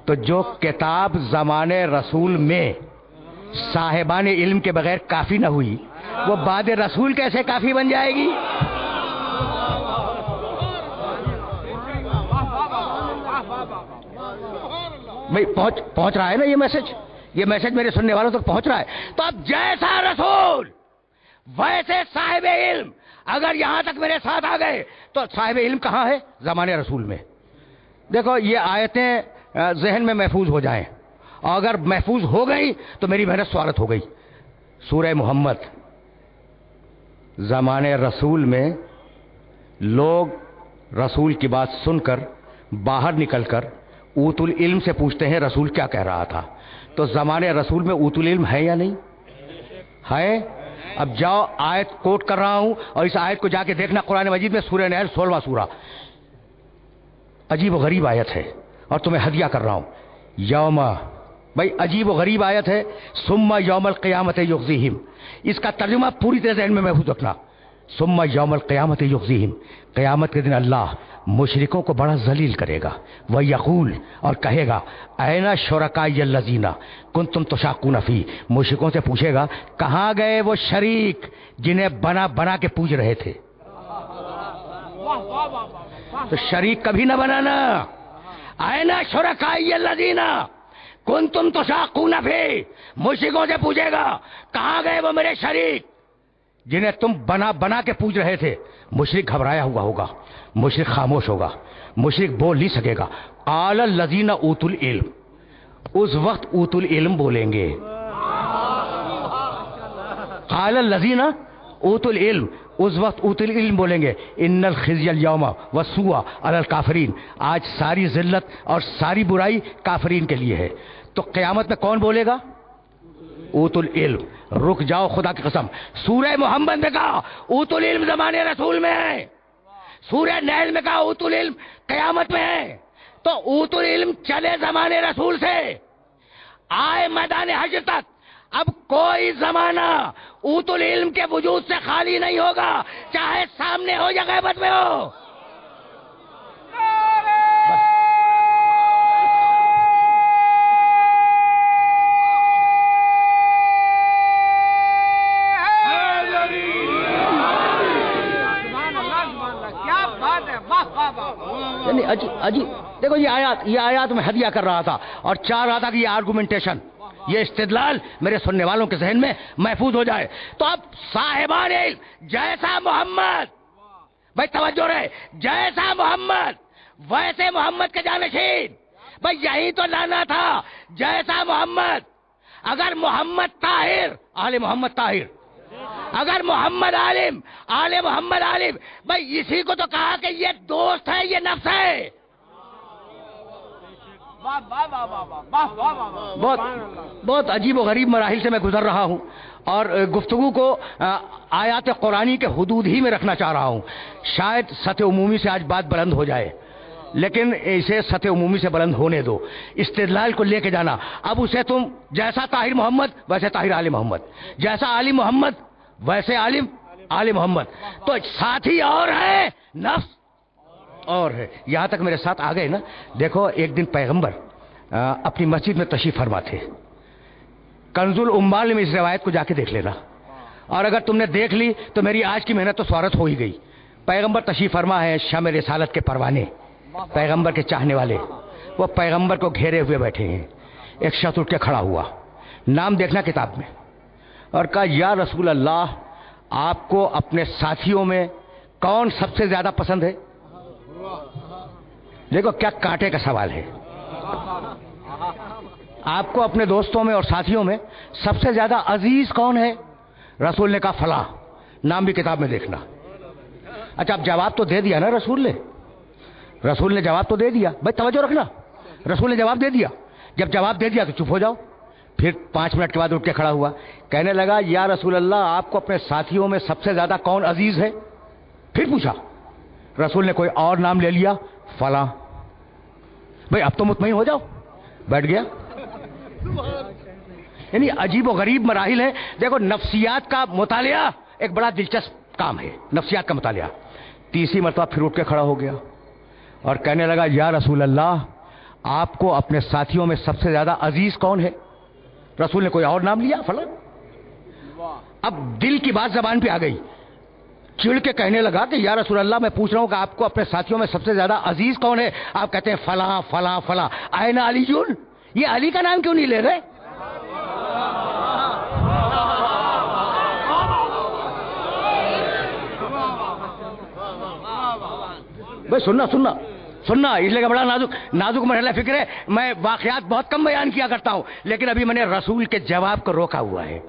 تو جو کتاب زمانے رسول میں صاحبان علم کے بغیر کافی نہ ہوئی وہ بعد رسول کیسے کافی بن جائے گی؟ بھائی پہنچ رہا ہے نا یہ میسج میرے سننے والوں تک پہنچ رہا ہے. تو اب جیسا رسول ویسے صاحب علم اگر یہاں تک میرے ساتھ آ گئے تو صاحب علم کہاں ہے؟ زمانے رسول میں. دیکھو یہ آیتیں ذہن میں محفوظ ہو جائیں, اور اگر محفوظ ہو گئی تو میری محنت سوارت ہو گئی. سورہ محمد. زمانے رسول میں لوگ رسول کی بات سن کر باہر نکل کر اوت العلم سے پوچھتے ہیں رسول کیا کہہ رہا تھا. تو زمانے رسول میں اوت العلم ہے یا نہیں ہے؟ اب جاؤ, آیت کوٹ کر رہا ہوں اور اس آیت کو جا کے دیکھنا قرآن مجید میں سورہ نحل 16واں سورہ. عجیب و غریب آیت ہے اور تمہیں ہدیہ کر رہا ہوں. یوم, بھائی عجیب و غریب آیت ہے. ثم یوم القیامت یخزیہم, اس کا ترجمہ پوری طرح ذہن میں محفوظ رکھنا. ثم یوم القیامت یخزیہم, قیامت کے دن اللہ مشرکوں کو بڑا ذلیل کرے گا. وہ یقول, اور کہے گا اینا شرکائی الذین کنتم تشاقون فی, مشرکوں سے پوچھے گا کہاں گئے وہ شریک جنہیں بنا کے پوج رہے تھے. تو شریک کبھی نہ بنانا. اینا شرکائی الذین کنتم تشاقون فی, مشرکوں سے پوچھے گا کہاں گئے وہ میرے شریک جنہیں تم بنا کے پوج رہے تھے. مشرک گھبرایا ہوا ہوگا, مشرک خاموش ہوگا, مشرک بول نہیں سکے گا. قال الذین اوتوا العلم, اس وقت اوتوا العلم بولیں گے. قال الذین اوتوا العلم, اس وقت اوتوا العلم بولیں گے. ان الخزي اليوم والسوء علی الکافرین, آج ساری ذلت اور ساری برائی کافرین کے لیے ہے. تو قیامت میں کون بولے گا؟ اوت العلم. رک جاؤ خدا کی قسم, سورہ محمد میں کہا اوت العلم زمانے رسول میں ہے, سورہ نحل میں کہا اوت العلم قیامت میں ہے. تو اوت العلم چلے زمانے رسول سے آئے میدان حشر تک. اب کوئی زمانہ اوت العلم کے وجود سے خالی نہیں ہوگا, چاہے سامنے ہو یا غیبت میں ہو. عجیب دیکھو یہ آیات میں ہدیہ کر رہا تھا اور چاہ رہا تھا کہ یہ آرگومنٹیشن, یہ استدلال میرے سننے والوں کے ذہن میں محفوظ ہو جائے. تو اب صاحبان علم جیسا محمد, بھائی توجہ رہے, جیسا محمد ویسے محمد کے جانشین بھائی یہی تو لانا تھا، جیسا محمد، اگر محمد طاہر آل محمد طاہر، اگر محمد عالم آل محمد عالم، بھائی اسی کو تو کہا کہ یہ دوست ہے، یہ نفس ہے۔ بہت عجیب و غریب مراحل سے میں گزر رہا ہوں اور گفتگو کو آیات قرآنی کے حدود ہی میں رکھنا چاہ رہا ہوں۔ شاید سطح عمومی سے آج بات بلند ہو جائے، لیکن اسے سطح عمومی سے بلند ہونے دو، استدلال کو لے کے جانا۔ اب اسے تم جیسا طاہر محمد ویسے طاہر آل محمد، جیسا عالم محمد ویسے عالم آل محمد، تو ساتھی اور ہے، نفس اور ہے۔ یہاں تک میرے ساتھ آ گئے نا۔ دیکھو ایک دن پیغمبر اپنی مسجد میں تشریف فرما تھے۔ کنز العمال میں اس روایت کو جا کے دیکھ لینا، اور اگر تم نے دیکھ لی تو میری آج کی محنت تو سوارت ہو ہی گئی۔ پیغمبر تشریف فرما ہے، شمع رسالت کے پروانے، پیغمبر کے چاہنے والے، وہ پیغمبر کو گھیرے ہوئے بیٹھے ہیں۔ ایک شخص اٹھ کے کھڑا ہوا، نام دیکھنا کتاب میں، اور کہا یا رسول اللہ، آپ کو اپنے ساتھیوں میں کون سب سے زیادہ پسند ہے؟ دیکھو کیا کانٹے کا سوال ہے۔ آپ کو اپنے دوستوں میں اور ساتھیوں میں سب سے زیادہ عزیز کون ہے؟ رسول نے کہا فلاں، نام بھی کتاب میں دیکھنا۔ اچھا اب جواب تو دے دیا نا رسول نے، رسول نے جواب تو دے دیا، بھائی توجہ رکھنا، رسول نے جواب دے دیا۔ جب جواب دے دیا تو چپ ہو جاؤ۔ پھر 5 منٹ کے بعد اٹھ کے کھڑا ہوا، کہنے لگا یا رسول اللہ، آپ کو اپنے ساتھیوں میں سب سے زیادہ کون عزیز ہے؟ پھر پوچھا، رسول نے کوئی اور نام لے لیا، فلاں۔ بھائی اب تو مطمئن ہو جاؤ، بیٹھ گیا۔ یعنی عجیب و غریب مراحل ہیں۔ دیکھو نفسیات کا مطالعہ ایک بڑا دلچسپ کام ہے، نفسیات کا مطالعہ۔ تیسری مرتبہ پھر اٹھ کے کھڑا ہو گیا اور کہنے لگا یا رسول اللہ، آپ کو اپنے ساتھیوں میں سب سے زیادہ عزیز کون ہے؟ رسول نے کوئی اور نام لیا، فلاں۔ اب دل کی بات زبان پہ آ گئی، چڑ کے کہنے لگا کہ یا رسول اللہ، میں پوچھ رہا ہوں کہ آپ کو اپنے ساتھیوں میں سب سے زیادہ عزیز کون ہے؟ آپ کہتے ہیں فلاں فلاں فلاں۔ آئین علی جون، یہ علی کا نام کیوں نہیں لے رہے؟ بھائی سننا، اس لیے کہ بڑا نازک مرحلہ فکر ہے۔ میں واقعات بہت کم بیان کیا کرتا ہوں، لیکن ابھی میں نے رسول کے جواب کو روکا ہوا ہے۔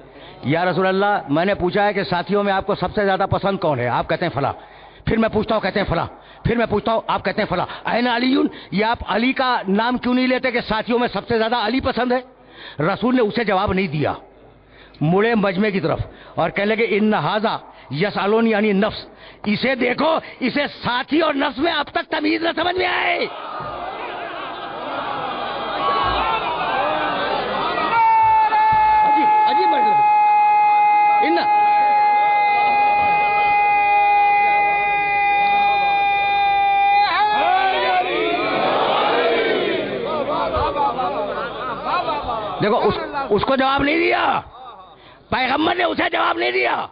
یا رسول اللہ، میں نے پوچھا ہے کہ ساتھیوں میں آپ کو سب سے زیادہ پسند کون ہے؟ آپ کہتے ہیں فلاں۔ پھر میں پوچھتا ہوں، کہتے ہیں فلاں۔ پھر میں پوچھتا ہوں، آپ کہتے ہیں فلاں۔ این علیون، یہ آپ علی کا نام کیوں نہیں لیتے کہ ساتھیوں میں سب سے زیادہ علی پسند ہے؟ رسول نے اسے جواب نہیں دیا، مڑے مجمع کی طرف اور کہنے لگے ان ھذا یسالونی عن النفس، اسے دیکھو، اسے ساتھی اور نفس میں اب تک تمیز نہ سمجھ میں آئے۔ عجیب مطلب دیکھو اس کو جواب نہیں دیا، پیغمبر نے اسے جواب نہیں دیا،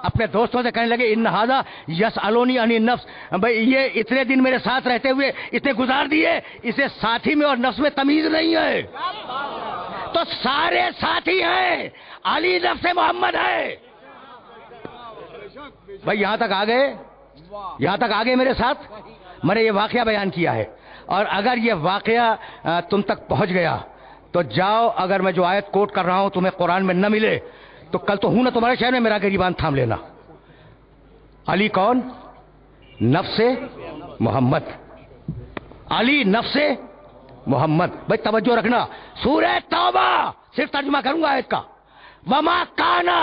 اپنے دوستوں سے کہنے لگے ان ھذا یسالونی عن النفس، بھائی یہ اتنے دن میرے ساتھ رہتے ہوئے اتنے گزار دیے، اسے ساتھی میں اور نفس میں تمیز نہیں ہے۔ تو سارے ساتھی ہیں، علی نفس محمد ہے۔ بھائی یہاں تک آ گئے میرے ساتھ۔ میں نے یہ واقعہ بیان کیا ہے، اور اگر یہ واقعہ تم تک پہنچ گیا تو جاؤ، اگر میں جو آیت کوٹ کر رہا ہوں تمہیں قرآن میں نہ ملے تو کل تو ہوں نا تمہارے شہر میں، میرا گریبان تھام لینا۔ علی کون؟ نفس محمد، علی نفس محمد۔ بھائی توجہ رکھنا، سورہ توبہ صرف ترجمہ کروں گا آیت کا۔ وما کانا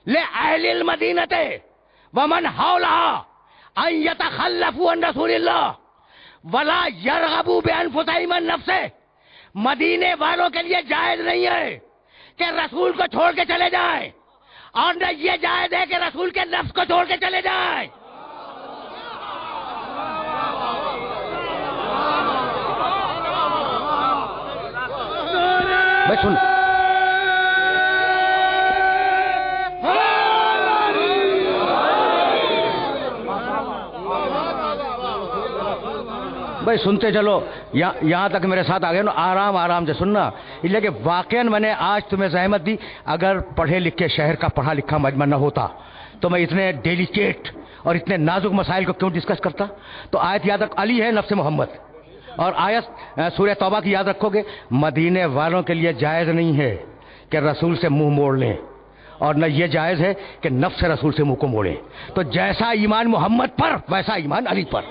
لأہل المدینۃ ومن حولها ان یتخلفوا عن رسول اللہ ولا یرغبوا بانفسہم عن نفسہ، مدینے والوں کے لیے جائز نہیں ہے کہ رسول کو چھوڑ کے چلے جائیں، اور نہ یہ جائز ہے کہ رسول کے نفس کو چھوڑ کے چلے جائیں۔ بھائی سن، بھائی سنتے چلو، یہاں تک میرے ساتھ آ گئے نا، آرام سے سننا، اس لیے کہ واقعاً میں نے آج تمہیں زحمت دی۔ اگر پڑھے لکھے شہر کا پڑھا لکھا مجمع نہ ہوتا تو میں اتنے ڈیلیکیٹ اور اتنے نازک مسائل کو کیوں ڈسکس کرتا؟ تو آیت یاد رکھ، علی ہے نفس محمد، اور آیت سورہ توبہ کی یاد رکھو گے، مدینے والوں کے لیے جائز نہیں ہے کہ رسول سے منہ موڑ لیں، اور نہ یہ جائز ہے کہ نفس رسول سے منہ کو موڑیں۔ تو جیسا ایمان محمد پر ویسا ایمان علی پر۔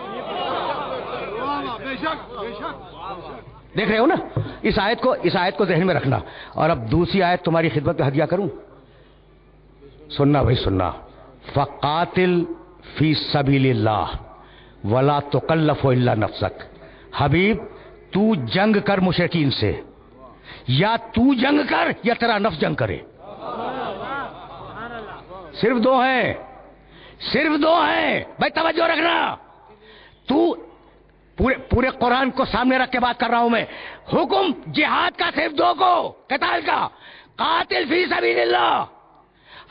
دیکھ رہے ہو نا اس آیت کو ذہن میں رکھنا۔ اور اب دوسری آیت تمہاری خدمت میں ہدیہ کروں، سننا بھائی سننا۔ فقاتل فی سبیل اللہ ولا تکلف الا نفسک۔ حبیب تو جنگ کر مشرکین سے، یا تو جنگ کر یا تیرا نفس جنگ کرے۔ صرف دو ہیں بھائی، توجہ رکھنا۔ تو پورے قرآن کو سامنے رکھ کے بات کر رہا ہوں میں۔ حکم جہاد کا صرف دو کو، قتال کا، قاتل فی سبیل اللہ۔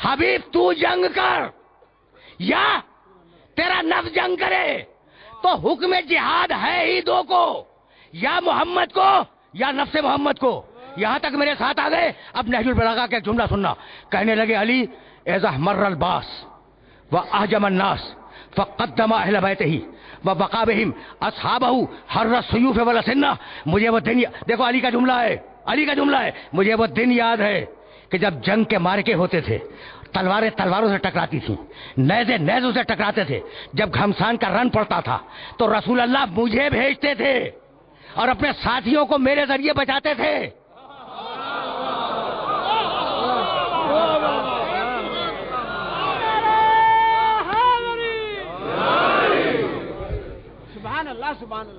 حبیب تو جنگ کر یا تیرا نفس جنگ کرے۔ تو حکم جہاد ہے ہی دو کو، یا محمد کو یا نفس محمد کو۔ یہاں تک میرے ساتھ آ گئے۔ اب نہج البلاغہ کا جملہ سننا۔ کہنے لگے علی اذا مر الباس واہجم الناس فقدم اہل بیتہ وبقى بهم اصحابہ حر السیوف والسنہ۔ مجھے وہ دن، دیکھو علی کا جملہ ہے، مجھے وہ دن یاد ہے کہ جب جنگ کے مارکے ہوتے تھے، تلواریں تلواروں سے ٹکراتی تھیں، نیزے نیزوں سے ٹکراتے تھے، جب گھمسان کا رن پڑتا تھا تو رسول اللہ مجھے بھیجتے تھے اور اپنے ساتھیوں کو میرے ذریعے بچاتے تھے۔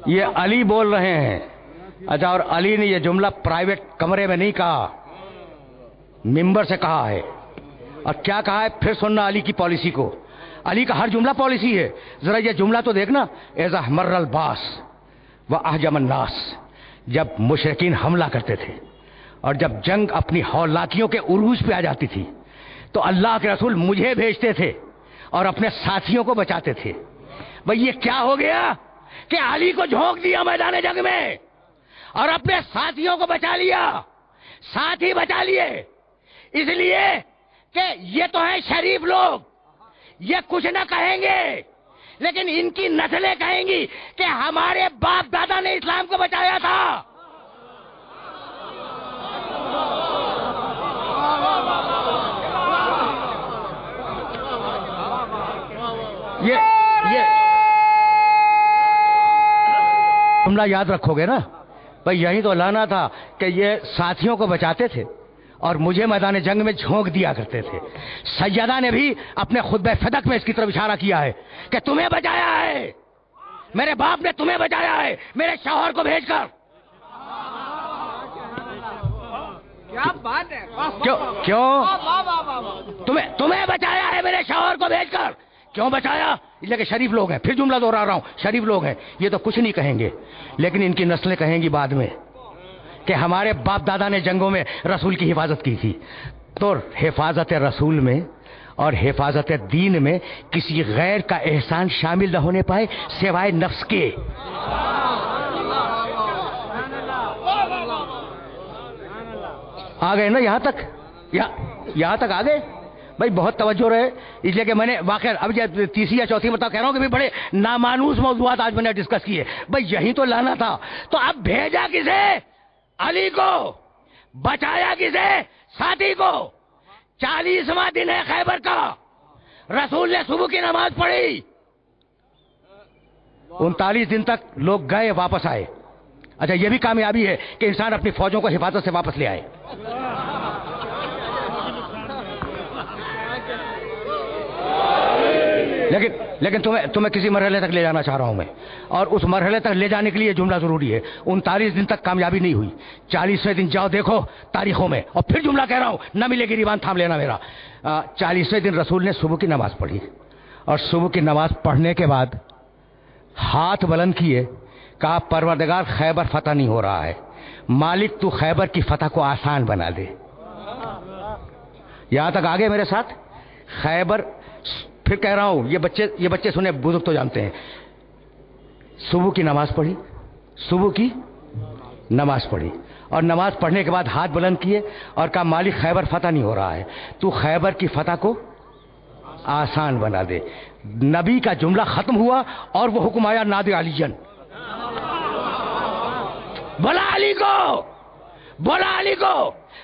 یہ علی بول رہے ہیں۔ اچھا، اور علی نے یہ جملہ پرائیویٹ کمرے میں نہیں کہا، ممبر سے کہا ہے۔ اور کیا کہا ہے پھر سننا علی کی پالیسی کو۔ علی کا ہر جملہ پالیسی ہے، ذرا یہ جملہ تو دیکھنا۔ اذا مر الباس واہجم الناس، جب مشرکین حملہ کرتے تھے اور جب جنگ اپنی ہولاکیوں کے عروج پہ آ جاتی تھی تو اللہ کے رسول مجھے بھیجتے تھے اور اپنے ساتھیوں کو بچاتے تھے۔ بھئی یہ کیا ہو گیا کہ علی کو جھونک دیا میدان جنگ میں اور اپنے ساتھیوں کو بچا لیا، ساتھی بچا لیے، اس لیے کہ یہ تو ہے شریف لوگ، یہ کچھ نہ کہیں گے لیکن ان کی نسلیں کہیں گی کہ ہمارے باپ دادا نے اسلام کو بچایا تھا۔ یہ جملہ یاد رکھو گے نا بھائی، یہی تو لانا تھا کہ یہ ساتھیوں کو بچاتے تھے اور مجھے میدان جنگ میں جھونک دیا کرتے تھے۔ سیدہ نے بھی اپنے خطبہ فدق میں اس کی طرف اشارہ کیا ہے کہ تمہیں بچایا ہے، میرے باپ نے تمہیں بچایا ہے میرے شوہر کو بھیج کر۔ کیا بات ہے، کیوں تمہیں بچایا ہے میرے شوہر کو بھیج کر؟ کیوں بچایا؟ اس لیے کہ شریف لوگ ہیں۔ پھر جملہ دوہرا رہا ہوں، شریف لوگ ہیں، یہ تو کچھ نہیں کہیں گے لیکن ان کی نسلیں کہیں گی بعد میں کہ ہمارے باپ دادا نے جنگوں میں رسول کی حفاظت کی تھی۔ تو حفاظت رسول میں اور حفاظت دین میں کسی غیر کا احسان شامل نہ ہونے پائے سوائے نفس کے۔ آ گئے نا یہاں تک؟ یہاں تک آ گئے بھائی؟ بہت توجہ رہے، اس لیے کہ میں نے واقعہ اب تیسری یا چوتھی مرتبہ کہہ رہا ہوں کہ بھی بڑے نامانوس موضوعات آج میں نے ڈسکس کیے بھائی، یہی تو لانا تھا۔ تو اب بھیجا کسے؟ علی کو۔ بچایا کسے؟ ساتھی کو۔ 40واں دن ہے خیبر کا، رسول نے صبح کی نماز پڑھی، 39 دن تک لوگ گئے واپس آئے۔ اچھا، یہ بھی کامیابی ہے کہ انسان اپنی فوجوں کو حفاظت سے واپس لے آئے۔ لیکن تمہیں کسی مرحلے تک لے جانا چاہ رہا ہوں میں، اور اس مرحلے تک لے جانے کے لیے جملہ ضروری ہے۔ 39 دن تک کامیابی نہیں ہوئی، 40ویں دن جاؤ دیکھو تاریخوں میں، اور پھر جملہ کہہ رہا ہوں، نہ ملے گی ریوان تھام لینا میرا۔ 40ویں دن رسول نے صبح کی نماز پڑھی، اور صبح کی نماز پڑھنے کے بعد ہاتھ بلند کیے، کہا پروردگار خیبر فتح نہیں ہو رہا ہے، مالک تو خیبر کی فتح کو آسان بنا دے۔ یہاں تک آگے میرے ساتھ؟ خیبر، پھر کہہ رہا ہوں، یہ بچے سنے، بزرگ تو جانتے ہیں۔ صبح کی نماز پڑھی، صبح کی نماز پڑھی، اور نماز پڑھنے کے بعد ہاتھ بلند کیے اور کہا مالک خیبر فتح نہیں ہو رہا ہے، تو خیبر کی فتح کو آسان بنا دے۔ نبی کا جملہ ختم ہوا اور وہ حکم آیا نادی علیجن۔ بولا علی کو، بولا علی کو،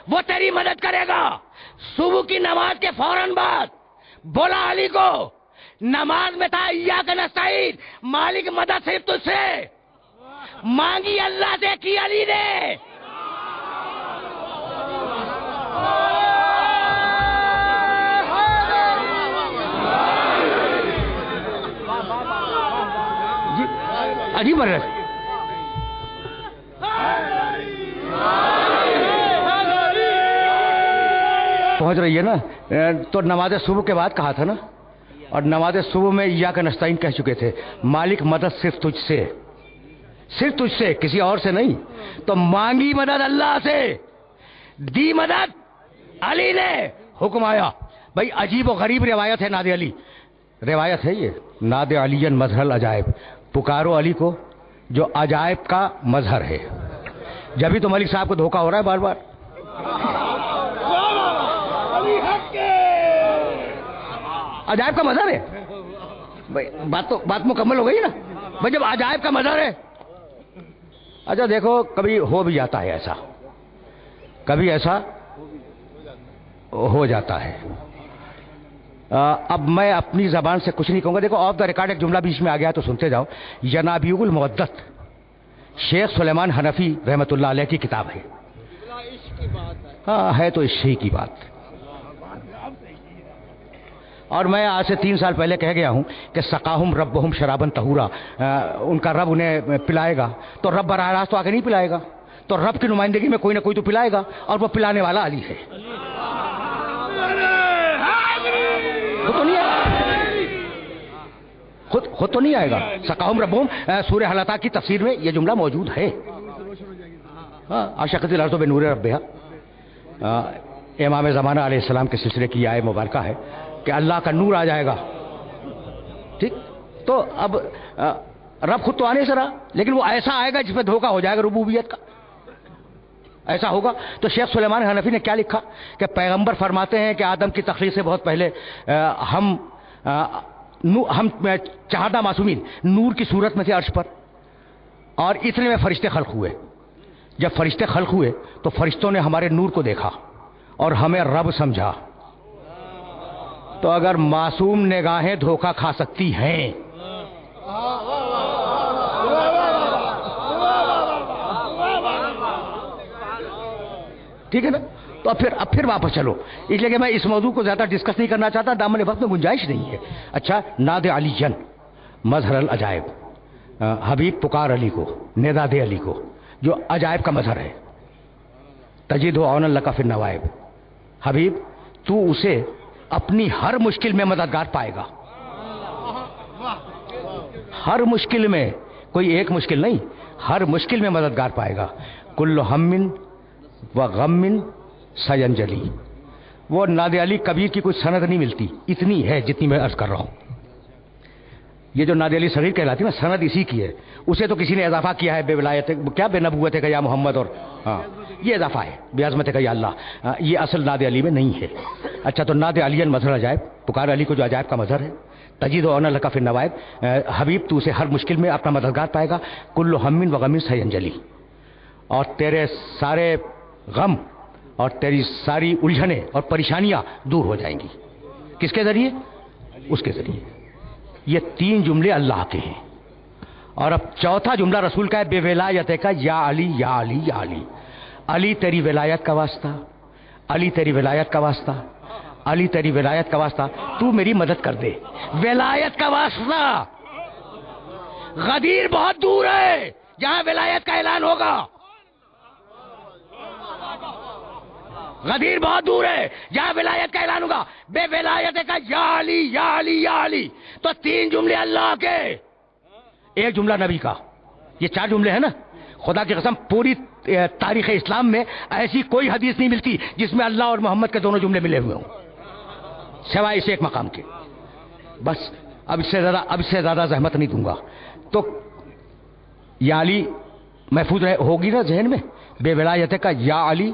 وہ تیری مدد کرے گا صبح کی نماز کے فوراً بعد۔ بولا علی کو، نماز میں تھا ایاک نستعین، مالک مدد صرف تجھ سے مانگی، اللہ سے کی علی نے۔ جی عجیب بن رہے پہنچ رہی ہے نا، تو نماز صبح کے بعد کہا تھا نا، اور نماز صبح میں ایاک نستعین کہہ چکے تھے، مالک مدد صرف تجھ سے، صرف تجھ سے، کسی اور سے نہیں۔ تو مانگی مدد اللہ سے، دی مدد علی نے، حکم آیا۔ بھائی عجیب و غریب روایت ہے ناد علی، روایت ہے یہ، ناد علی مظہر العجائب، پکارو علی کو جو عجائب کا مظہر ہے۔ جبھی تو ملک صاحب کو دھوکہ ہو رہا ہے بار بار۔ عجائب کا مظہر ہے بھائی، بات مکمل ہو گئی نا بھائی، جب عجائب کا مظہر ہے۔ اچھا دیکھو، کبھی ہو بھی جاتا ہے ایسا، کبھی ایسا ہو جاتا ہے۔ اب میں اپنی زبان سے کچھ نہیں کہوں گا۔ دیکھو آف دا ریکارڈ ایک جملہ بیچ میں آ گیا تو سنتے جاؤ۔ ینابیع المودت شیخ سلیمان حنفی رحمۃ اللہ علیہ کی کتاب ہے۔ ہاں ہے تو عشق ہی کی بات۔ اور میں آج سے 3 سال پہلے کہہ گیا ہوں کہ سقاہم ربہم شرابا طہورا، ان کا رب انہیں پلائے گا، تو رب براہ راست تو آگے نہیں پلائے گا، تو رب کی نمائندگی میں کوئی نہ کوئی تو پلائے گا، اور وہ پلانے والا علی ہے۔ خود تو نہیں آئے گا۔ سقاہم ربہم سورہ حلقہ کی تفسیر میں یہ جملہ موجود ہے۔ ہاں، اشرقت الارض بنور ربہا، امام زمانہ علیہ السلام کے سلسلے کی آیت مبارکہ ہے کہ اللہ کا نور آ جائے گا۔ ٹھیک، تو اب رب خود تو آنے سے رہا، لیکن وہ ایسا آئے گا جس میں دھوکہ ہو جائے گا ربوبیت کا، ایسا ہوگا۔ تو شیخ سلیمان حنفی نے کیا لکھا کہ پیغمبر فرماتے ہیں کہ آدم کی تخلیق سے بہت پہلے ہم 14 معصومین نور کی صورت میں تھے عرش پر، اور اتنے میں فرشتے خلق ہوئے۔ جب فرشتے خلق ہوئے تو فرشتوں نے ہمارے نور کو دیکھا اور ہمیں رب سمجھا۔ تو اگر معصوم نگاہیں دھوکہ کھا سکتی ہیں، ٹھیک ہے نا، تو اب پھر واپس چلو، اس لیے کہ میں اس موضوع کو زیادہ ڈسکس نہیں کرنا چاہتا، دامن وقت میں گنجائش نہیں ہے۔ اچھا، ناد علی مظہر العجائب، حبیب پکار علی کو، ندا دے علی کو جو عجائب کا مظہر ہے۔ تجد عون لک فی النوائب، حبیب تو اسے اپنی ہر مشکل میں مددگار پائے گا، ہر مشکل میں، کوئی ایک مشکل نہیں، ہر مشکل میں مددگار پائے گا۔ کل ہم و غم سینجلی، وہ ناد علی کبیر کی کوئی سند نہیں ملتی، اتنی ہے جتنی میں عرض کر رہا ہوں۔ یہ جو ناد علی صغیر کہلاتی ہے نا، سند اسی کی ہے، اسے تو کسی نے اضافہ کیا ہے، بے ولایت کیا بے نبوت کا یا محمد، اور ہاں یہ اضافہ ہے، بے عظمت کا یا اللہ، یہ اصل ناد علی میں نہیں ہے۔ اچھا، تو ناد علی مظہر عجائب، پکار علی کو جو عجائب کا مظہر ہے۔ تجید عون لک فی النوائب، حبیب تو اسے ہر مشکل میں اپنا مددگار پائے گا۔ کل ہم و غم سینجلی، اور تیرے سارے غم اور تیری ساری الجھنیں اور پریشانیاں دور ہو جائیں گی۔ کس کے ذریعے؟ اس کے ذریعے۔ یہ 3 جملے اللہ کے ہیں، اور اب چوتھا جملہ رسول کا ہے، بے ولایت کا، یا علی یا علی یا علی۔ علی تیری ولایت کا واسطہ، علی تیری ولایت کا واسطہ، علی تیری ولایت کا واسطہ، تو میری مدد کر دے۔ ولایت کا واسطہ، غدیر بہت دور ہے جہاں ولایت کا اعلان ہوگا، غدیر بہت دور ہے جہاں ولایت کا اعلان ہوگا۔ بے ولایت کا یا علی یا علی یا علی، تو 3 جملے اللہ کے، ایک جملہ نبی کا، یہ 4 جملے ہیں نا۔ خدا کی قسم پوری تاریخ اسلام میں ایسی کوئی حدیث نہیں ملتی جس میں اللہ اور محمد کے دونوں جملے ملے ہوئے ہوں، سوائے اس ایک مقام کے۔ بس اب اس سے زیادہ زحمت نہیں دوں گا۔ تو یا علی محفوظ ہوگی نا ذہن میں، بے ولایت کا یا علی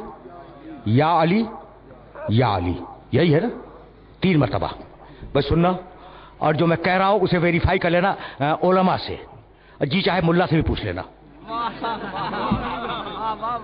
یا علی یا علی، یہی ہے نا 3 مرتبہ۔ بس سننا، اور جو میں کہہ رہا ہوں اسے ویریفائی کر لینا علماء سے، جی چاہے ملا سے بھی پوچھ لینا۔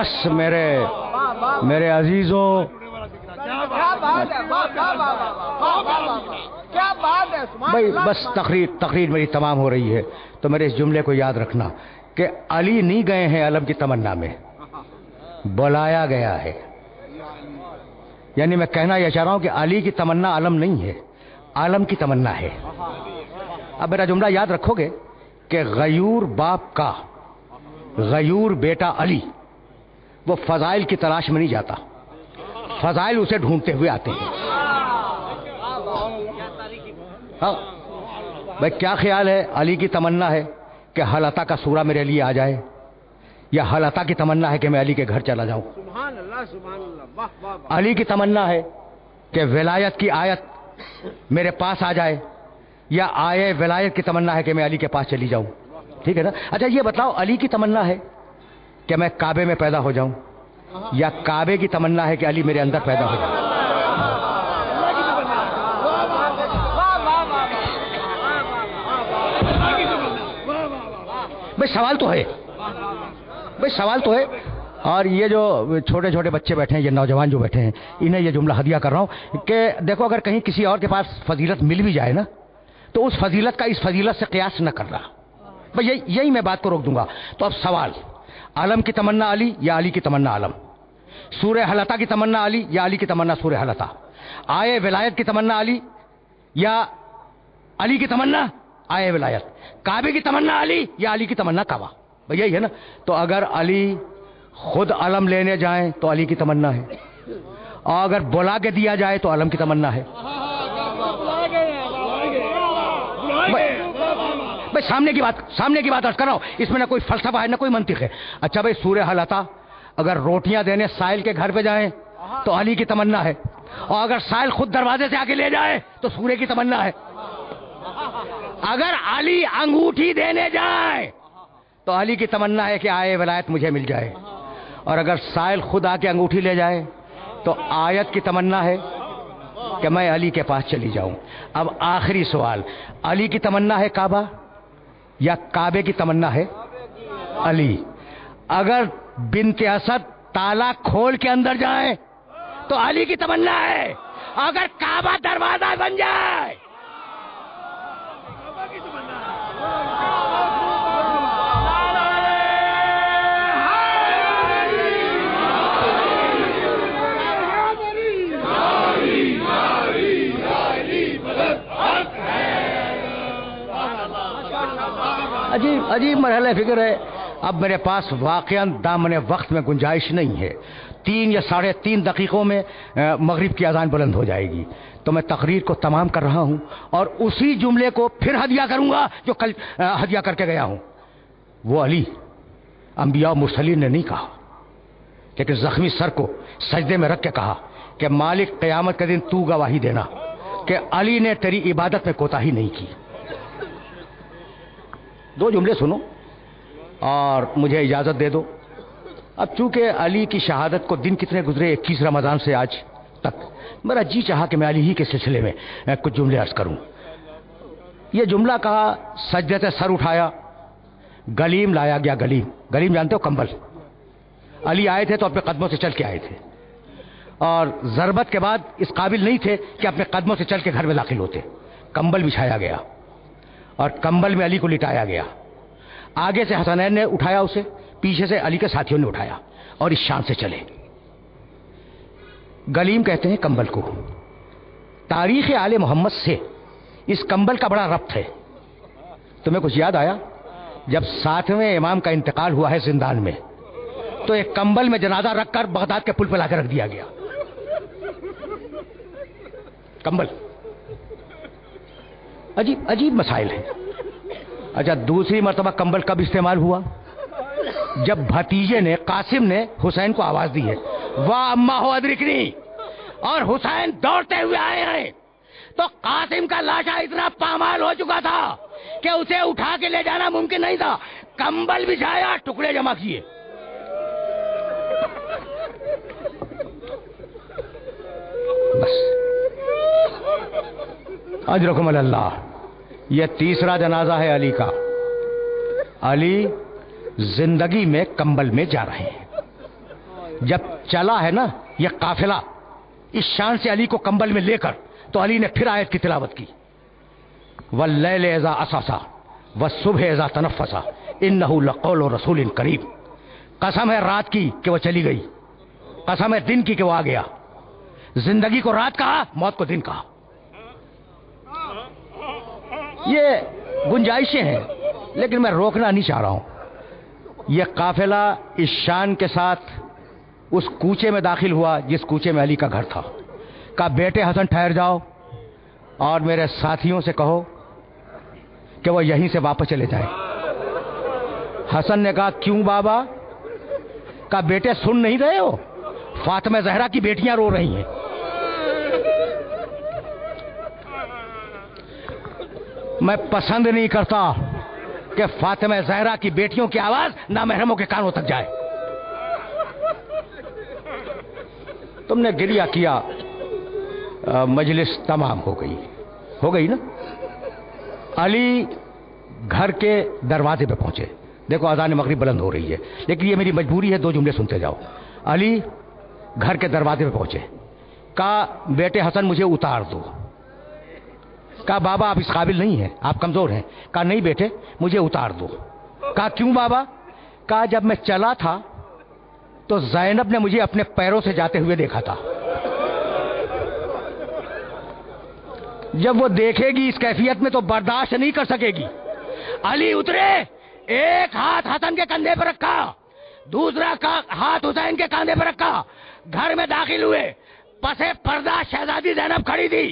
بس میرے عزیزوں، کیا بات ہے، کیا بات ہے بھائی بس تقریر میری تمام ہو رہی ہے، تو میرے اس جملے کو یاد رکھنا کہ علی نہیں گئے ہیں علم کی تمنا میں، بلایا گیا ہے۔ یعنی میں کہنا یہ چاہ رہا ہوں کہ علی کی تمنا علم نہیں ہے، عالم کی تمنا ہے۔ اب میرا جملہ یاد رکھو گے کہ غیور باپ کا غیور بیٹا علی وہ فضائل کی تلاش میں نہیں جاتا، فضائل اسے ڈھونڈتے ہوئے آتے ہیں۔ ہاں بھائی، کیا خیال ہے؟ علی کی تمنا ہے کہ حلطہ کا سورہ میرے لیے آ جائے، یا حلطہ کی تمنا ہے کہ میں علی کے گھر چلا جاؤں؟ سبحان اللہ، سبحان اللہ، واہ واہ واہ۔ علی کی تمنا ہے کہ ولایت کی آیت میرے پاس آ جائے، یا آئے ولایت کی تمنا ہے کہ میں علی کے پاس چلی جاؤں؟ ٹھیک ہے نا؟ اچھا یہ بتاؤ، علی کی تمنا ہے کہ میں کعبے میں پیدا ہو جاؤں، یا کعبے کی تمنا ہے کہ علی میرے اندر پیدا ہو جائے؟ بھائی سوال تو ہے، بھائی سوال تو ہے۔ اور یہ جو چھوٹے چھوٹے بچے بیٹھے ہیں، یہ نوجوان جو بیٹھے ہیں، انہیں یہ جملہ ہدیہ کر رہا ہوں کہ دیکھو، اگر کہیں کسی اور کے پاس فضیلت مل بھی جائے نا، تو اس فضیلت کا اس فضیلت سے قیاس نہ کرنا۔ بھائی یہی میں بات کو روک دوں گا۔ تو اب سوال، عالم کی تمنا علی یا علی کی تمنا عالم؟ سورہ حلطہ کی تمنا علی یا علی کی تمنا سورہ حلطہ؟ آئے ولایت کی تمنا علی یا علی کی تمنا آئے ولایت؟ کعبے کی تمنا علی یا علی کی تمنا کعبہ؟ بھائی یہی ہے نا؟ تو اگر علی خود علم لینے جائیں تو علی کی تمنا ہے، اور اگر بلا کے دیا جائے تو علم کی تمنا ہے۔ بھائی سامنے کی بات عرض کر رہا ہوں، اس میں نہ کوئی فلسفہ ہے نہ کوئی منطق ہے۔ اچھا بھائی، سورہ حلطہ اگر روٹیاں دینے سائل کے گھر پہ جائیں تو علی کی تمنا ہے، اور اگر سائل خود دروازے سے آ کے لے جائے تو سورے کی تمنا ہے۔ اگر علی انگوٹھی دینے جائے تو علی کی تمنا ہے کہ آئے ولایت مجھے مل جائے، اور اگر سائل خود آ کے انگوٹھی لے جائے تو آیت کی تمنا ہے کہ میں علی کے پاس چلی جاؤں۔ اب آخری سوال، علی کی تمنا ہے کعبہ یا کعبے کی تمنا ہے علی؟ اگر بنت اسد تالا کھول کے اندر جائیں تو علی کی تمنا ہے، اگر کعبہ دروازہ بن جائے عجیب مرحلہ فکر ہے۔ اب میرے پاس واقعاً دامن وقت میں گنجائش نہیں ہے، 3 یا 3.5 دقیقوں میں مغرب کی اذان بلند ہو جائے گی، تو میں تقریر کو تمام کر رہا ہوں، اور اسی جملے کو پھر ہدیہ کروں گا جو کل ہدیہ کر کے گیا ہوں۔ وہ علی انبیاء و مرسلین نے نہیں کہا، لیکن زخمی سر کو سجدے میں رکھ کے کہا کہ مالک قیامت کے دن تو گواہی دینا کہ علی نے تیری عبادت میں کوتاہی نہیں کی۔ 2 جملے سنو اور مجھے اجازت دے دو۔ اب چونکہ علی کی شہادت کو دن کتنے گزرے، 21 رمضان سے آج تک، میرا جی چاہا کہ میں علی ہی کے سلسلے میں کچھ جملے عرض کروں۔ یہ جملہ کہا، سجدے سے سر اٹھایا، گلیم لایا گیا۔ گلیم جانتے ہو؟ کمبل۔ علی آئے تھے تو اپنے قدموں سے چل کے آئے تھے، اور ضربت کے بعد اس قابل نہیں تھے کہ اپنے قدموں سے چل کے گھر میں داخل ہوتے۔ کمبل بچھایا گیا اور کمبل میں علی کو لٹایا گیا۔ آگے سے حسنین نے اٹھایا اسے، پیچھے سے علی کے ساتھیوں نے اٹھایا، اور اس شان سے چلے۔ گلیم کہتے ہیں کمبل کو۔ تاریخ آل محمد سے اس کمبل کا بڑا ربط ہے۔ تمہیں کچھ یاد آیا؟ جب 7ویں امام کا انتقال ہوا ہے زندان میں، تو ایک کمبل میں جنازہ رکھ کر بغداد کے پل پہ لا کے رکھ دیا گیا۔ کمبل، عجیب مسائل ہیں۔ اچھا، دوسری مرتبہ کمبل کب استعمال ہوا؟ جب بھتیجے نے، قاسم نے حسین کو آواز دی ہے، واہ اما ہو ادرکنی، اور حسین دوڑتے ہوئے آئے ہیں، تو قاسم کا لاشا اتنا پامال ہو چکا تھا کہ اسے اٹھا کے لے جانا ممکن نہیں تھا۔ کمبل بچھایا، ٹکڑے جمع کیے۔ بس اجرکم اللہ۔ یہ تیسرا جنازہ ہے علی کا۔ علی زندگی میں کمبل میں جا رہے ہیں۔ جب چلا ہے نا یہ قافلہ اس شان سے علی کو کمبل میں لے کر، تو علی نے پھر آیت کی تلاوت کی، واللیل اذا عسعس والصبح اذا تنفس انہ لقول رسول کریم. قسم ہے رات کی کہ وہ چلی گئی، قسم ہے دن کی کہ وہ آ گیا. زندگی کو رات کہا، موت کو دن کہا. یہ گنجائشیں ہیں لیکن میں روکنا نہیں چاہ رہا ہوں. یہ قافلہ اس شان کے ساتھ اس کوچے میں داخل ہوا جس کوچے میں علی کا گھر تھا. کہا بیٹے حسن ٹھہر جاؤ اور میرے ساتھیوں سے کہو کہ وہ یہیں سے واپس چلے جائیں. حسن نے کہا کیوں بابا؟ کہا بیٹے سن نہیں رہے ہو؟ فاطمہ زہرا کی بیٹیاں رو رہی ہیں. میں پسند نہیں کرتا کہ فاطمہ زہرا کی بیٹیوں کی آواز نامحرموں کے کانوں تک جائے. تم نے گریہ کیا، مجلس تمام ہو گئی نا. علی گھر کے دروازے پہ پہنچے. دیکھو اذان مغرب بلند ہو رہی ہے لیکن یہ میری مجبوری ہے، 2 جملے سنتے جاؤ. علی گھر کے دروازے پہ پہنچے. کہا بیٹے حسن مجھے اتار دو. کہا بابا آپ اس قابل نہیں ہیں، آپ کمزور ہیں. کہا نہیں بیٹے مجھے اتار دو. کہا کیوں بابا؟ کہا جب میں چلا تھا تو زینب نے مجھے اپنے پیروں سے جاتے ہوئے دیکھا تھا. جب وہ دیکھے گی اس کیفیت میں تو برداشت نہیں کر سکے گی. علی اترے، ایک ہاتھ حسن کے کندھے پر رکھا، دوسرا ہاتھ حسین کے کاندھے پر رکھا. گھر میں داخل ہوئے، پسے پردہ شہزادی زینب کھڑی تھی.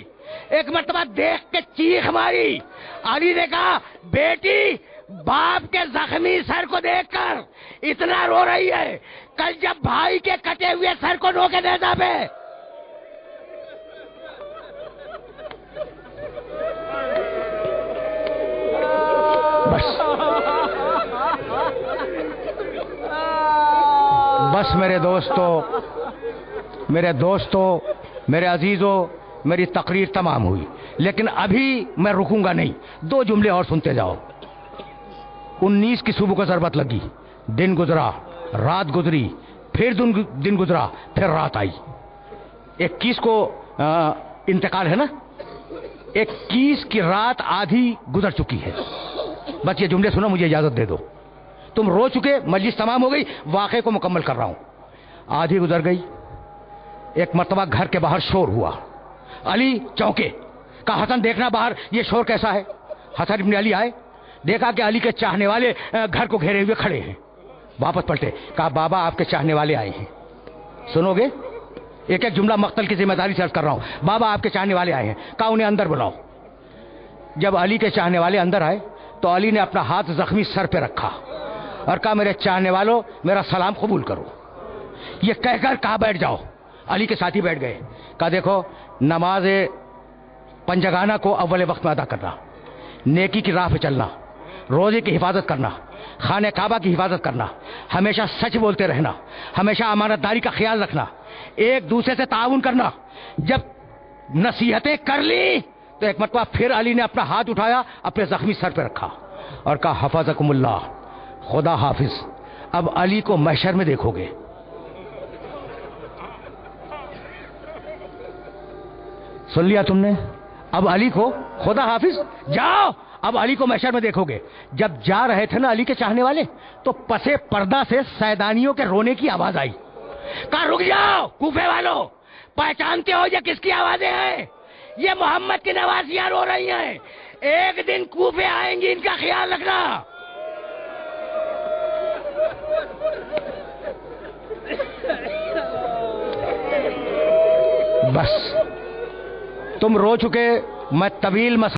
ایک مرتبہ دیکھ کے چیخ ماری. علی نے کہا بیٹی باپ کے زخمی سر کو دیکھ کر اتنا رو رہی ہے، کل جب بھائی کے کٹے ہوئے سر کو نوکے دیتا پہ. بس میرے دوستو میرے عزیزو، میری تقریر تمام ہوئی لیکن ابھی میں رکوں گا نہیں. 2 جملے اور سنتے جاؤ. 19 کی صبح کو ضربت لگی، دن گزرا، رات گزری، پھر دن گزرا، پھر رات آئی. 21 کو انتقال ہے نا، 21 کی رات آدھی گزر چکی ہے. بس یہ جملے سنو، مجھے اجازت دے دو. تم رو چکے، مجلس تمام ہو گئی، واقعے کو مکمل کر رہا ہوں. آدھی گزر گئی. ایک مرتبہ گھر کے باہر شور ہوا. علی چونکے. کہا حسن دیکھنا باہر یہ شور کیسا ہے. حسن ابن علی آئے، دیکھا کہ علی کے چاہنے والے گھر کو گھیرے ہوئے کھڑے ہیں. واپس پلٹے. کہا بابا آپ کے چاہنے والے آئے ہیں. سنو گے؟ ایک ایک جملہ مقتل کی ذمہ داری سے عرض کر رہا ہوں. بابا آپ کے چاہنے والے آئے ہیں. کہا انہیں اندر بلاؤ. جب علی کے چاہنے والے اندر آئے تو علی نے اپنا ہاتھ زخمی سر پہ رکھا اور کہا میرے چاہنے والوں میرا سلام قبول کرو. یہ کہہ کر کہا بیٹھ جاؤ. علی کے ساتھی بیٹھ گئے. کہا دیکھو نماز پنجگانہ کو اول وقت میں ادا کرنا، نیکی کی راہ پہ چلنا، روزے کی حفاظت کرنا، خانہ کعبہ کی حفاظت کرنا، ہمیشہ سچ بولتے رہنا، ہمیشہ امانت داری کا خیال رکھنا، ایک دوسرے سے تعاون کرنا. جب نصیحتیں کر لی تو ایک مرتبہ پھر علی نے اپنا ہاتھ اٹھایا، اپنے زخمی سر پہ رکھا اور کہا حفظکم اللہ، خدا حافظ. اب علی کو محشر میں دیکھو گے. سن لیا تم نے؟ اب علی کو خدا حافظ، جاؤ. اب علی کو محشر میں دیکھو گے. جب جا رہے تھے نا علی کے چاہنے والے تو پسے پردہ سے سیدانیوں کے رونے کی آواز آئی. کہا رک جاؤ کوفے والوں، پہچانتے ہو یہ کس کی آوازیں ہیں؟ یہ محمد کی نوازیاں رو رہی ہیں. ایک دن کوفے آئیں گی، ان کا خیال رکھنا. بس تم رو چکے، میں طویل